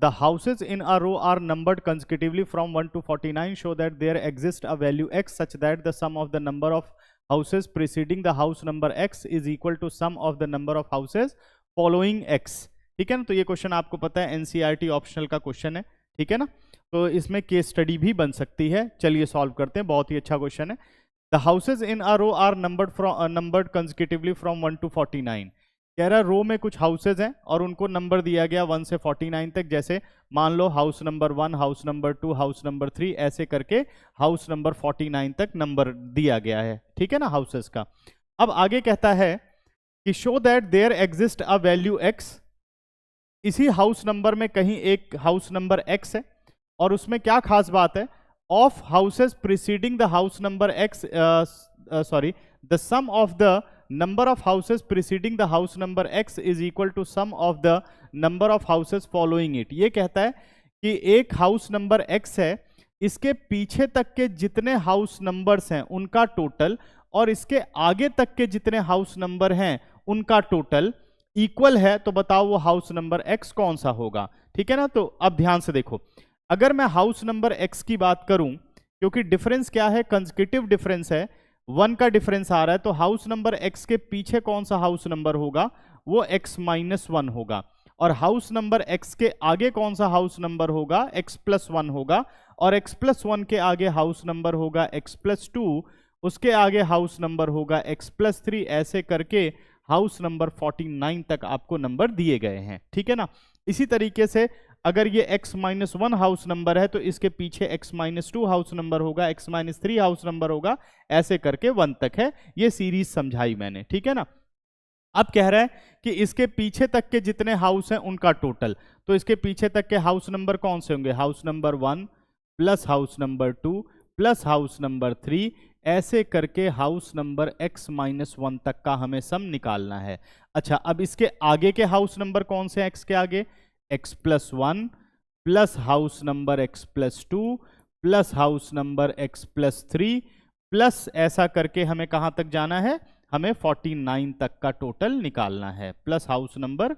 The houses in a row are numbered consecutively from 1 to 49. Show that there exists a value x such that the sum of the number of houses preceding the house number x is equal to sum of the number of houses following x. ठीक है ना, तो ये question आपको पता है NCERT optional का question है, ठीक है ना, तो इसमें केस स्टडी भी बन सकती है. चलिए सॉल्व करते हैं, बहुत ही अच्छा क्वेश्चन है. The houses in a row are numbered consecutively from 1 to 49. कह रहा रो में कुछ हाउसेज हैं और उनको नंबर दिया गया 1 से 49 तक. जैसे मान लो house number 1, house number 2, house number 3, ऐसे करके हाउस नंबर 49 तक नंबर दिया गया है, ठीक है ना, हाउसेज का. अब आगे कहता है कि show that there exist a value x. इसी हाउस नंबर में कहीं एक हाउस नंबर x है और उसमें क्या खास बात है, of houses preceding the house number x, the sum of the number of houses preceding the house number x is equal to sum of the number of houses following it. ये कहता है कि एक हाउस नंबर x है, इसके पीछे तक के जितने हाउस नंबर्स हैं उनका टोटल और इसके आगे तक के जितने हाउस नंबर हैं उनका टोटल इक्वल है. तो बताओ वो हाउस नंबर x कौन सा होगा, ठीक है ना. तो अब ध्यान से देखो, अगर मैं हाउस नंबर x की बात करूं, क्योंकि डिफरेंस क्या है, कंसेक्यूटिव डिफरेंस है, 1 का डिफरेंस आ रहा है, तो हाउस नंबर x के पीछे कौन सा हाउस नंबर होगा, वो x-1 होगा. और हाउस नंबर x के आगे कौन सा हाउस नंबर होगा, x+1 होगा. और x+1 के आगे हाउस नंबर होगा x+2, उसके आगे हाउस नंबर होगा x+3, ऐसे करके हाउस नंबर 49 तक आपको नंबर दिए गए हैं, ठीक है ना. इसी तरीके से अगर ये x-1 हाउस नंबर है तो इसके पीछे x-2 हाउस नंबर होगा, x-3 हाउस नंबर होगा, ऐसे करके 1 तक है. ये सीरीज समझाई मैंने, ठीक है ना. अब कह रहा है कि इसके पीछे तक के जितने हाउस हैं उनका टोटल, तो इसके पीछे तक के हाउस नंबर कौन से होंगे, house number 1 plus house number 2 plus house number 3, ऐसे करके हाउस नंबर x-1 तक का हमें सम निकालना है. अच्छा, अब इसके आगे के हाउस नंबर कौन से हैं, x के आगे x+1 plus house number x+2 plus house number x+3 plus ऐसा करके हमें कहां तक जाना है, हमें 49 तक का टोटल निकालना है, प्लस हाउस नंबर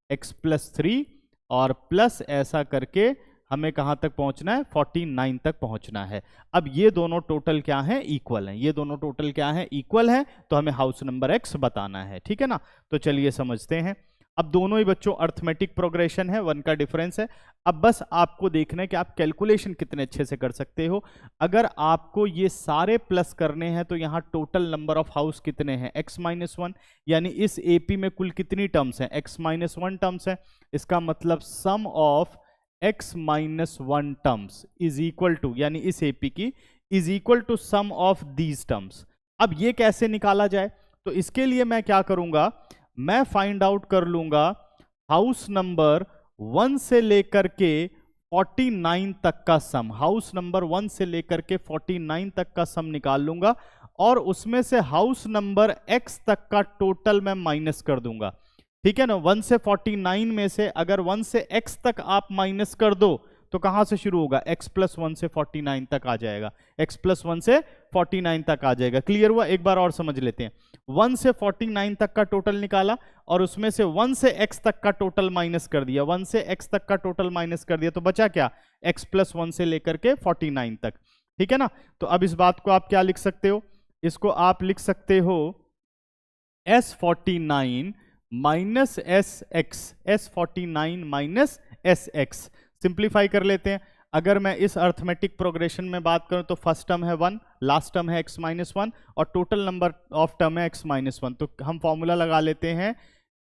x+3 और प्लस ऐसा करके हमें कहां तक पहुंचना है, 49 तक पहुंचना है. अब ये दोनों टोटल क्या हैं, इक्वल हैं. ये दोनों टोटल क्या हैं, इक्वल हैं, तो हमें हाउस नंबर x बताना है, ठीक है ना. तो चलिए समझते हैं. अब दोनों ही बच्चों अर्थमेटिक प्रोग्रेशन है, 1 का डिफरेंस है. अब बस आपको देखना है कि आप कैलकुलेशन कितने अच्छे से कर सकते हो. अगर आपको ये सारे प्लस करने हैं तो यहाँ टोटल नंबर ऑफ हाउस कितने हैं, x-1, यानी इस एपी में कुल कितनी टर्म्स हैं, x-1 टर्म्स हैं. इसका मतलब sum of x-1 terms is equal to, यानी इस एपी की is equal to sum of these terms. अब ये कैसे निकाला जाए, तो इसके लिए मैं क्या करूंगा, मैं फाइंड आउट कर लूंगा हाउस नंबर 1 से लेकर के 49 तक का सम. हाउस नंबर 1 से लेकर के 49 तक का सम निकाल लूंगा और उसमें से हाउस नंबर x तक का टोटल मैं माइनस कर दूंगा, ठीक है ना. 1 से 49 में से अगर 1 से x तक आप माइनस कर दो तो कहां से शुरू होगा, x+1 से 49 तक आ जाएगा, x+1 से 49 तक आ जाएगा. क्लियर हुआ, एक बार और समझ लेते हैं. 1 से 49 तक का टोटल निकाला और उसमें से 1 से x तक का टोटल माइनस कर दिया, 1 से x तक का टोटल माइनस कर दिया, तो बचा क्या, x+1 से लेकर के 49 तक, ठीक है ना. तो अब इस बात को आप क्या लिख सकते हो, इसको आप लिख सकते हो S49 minus SX, S49 minus SX. Simplify कर लेते हैं. अगर मैं इस अर्थमेटिक प्रोग्रेशन में बात करूं तो फर्स्ट टर्म है 1, लास्ट टर्म है x-1 और टोटल नंबर ऑफ टर्म है x-1. तो हम फॉर्मूला लगा लेते हैं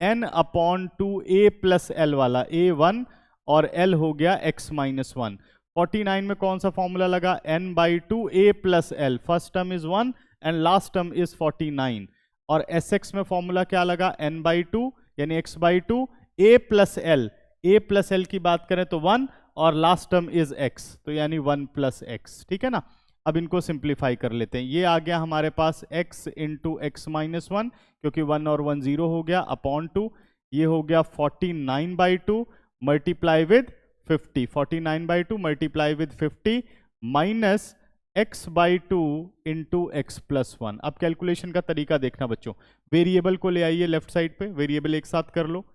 n/2a प्लस l वाला, a1 और l हो गया x-1. 49 में कौन सा फॉर्मूला लगा, n/2a plus l, first term is 1 and last term is 49. और SX में फॉर्मूला क्या लगा, n/2 यानी x/2, a plus l, a plus l की बात करें तो 1 और लास्ट टर्म इज x, तो यानी 1 प्लस x, ठीक है ना. अब इनको सिंप्लीफाई कर लेते हैं. ये आ गया हमारे पास x इंटू x-1, क्योंकि 1 और 1 0 हो गया, अपॉन 2. ये हो गया 49/2 multiply with 50, 49/2 multiply with 50 minus x/2 into x+1. अब कैलकुलेशन का तरीका देखना बच्चों, वेरिएबल को ले आइए लेफ्ट साइड पे, वेरिएबल एक साथ कर लो,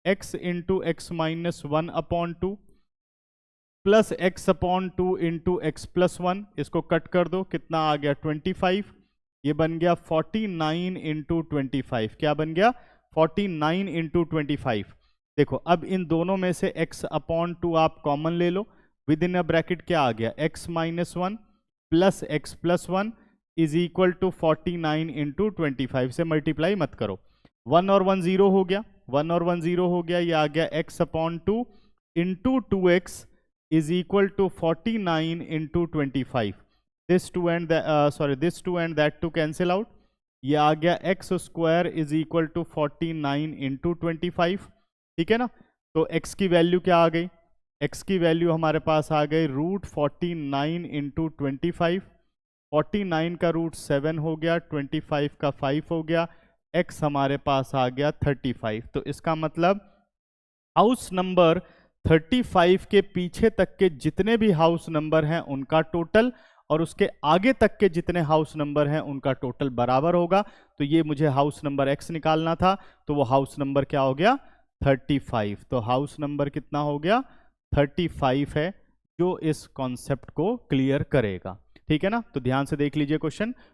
x into x-1 upon 2 plus x upon 2 into x plus 1, इसको कट कर दो, कितना आ गया 25, ये बन गया 49 इंटू 25, क्या बन गया 49 इंटू 25। देखो अब इन दोनों में से x अपॉन 2 आप कॉमन ले लो, विद इन अ ब्रैकेट क्या आ गया x minus 1 plus x plus 1 is equal to 49 into 25 से मल्टीप्लाई मत करो, 1 और 1 0 हो गया, 1 और 1 0 हो गया, ये आ गया x upon 2 into 2x is equal to 49 into 25। This two and this two and that two cancel out, ये आ गया x square is equal to 49 into 25, ठीक है ना। तो x की वैल्यू क्या आ गई, x की वैल्यू हमारे पास आ गई रूट 49 इंटू 25, 49 का रूट 7 हो गया, 25 का 5 हो गया, x हमारे पास आ गया 35। तो इसका मतलब हाउस नंबर 35 के पीछे तक के जितने भी हाउस नंबर हैं उनका टोटल और उसके आगे तक के जितने हाउस नंबर हैं उनका टोटल बराबर होगा। तो ये मुझे हाउस नंबर x निकालना था, तो वो हाउस नंबर क्या हो गया 35। तो हाउस नंबर कितना हो गया 35 है, जो इस कॉन्सेप्ट को क्लियर करेगा, ठीक है ना। तो ध्यान से देख लीजिए क्वेश्चन।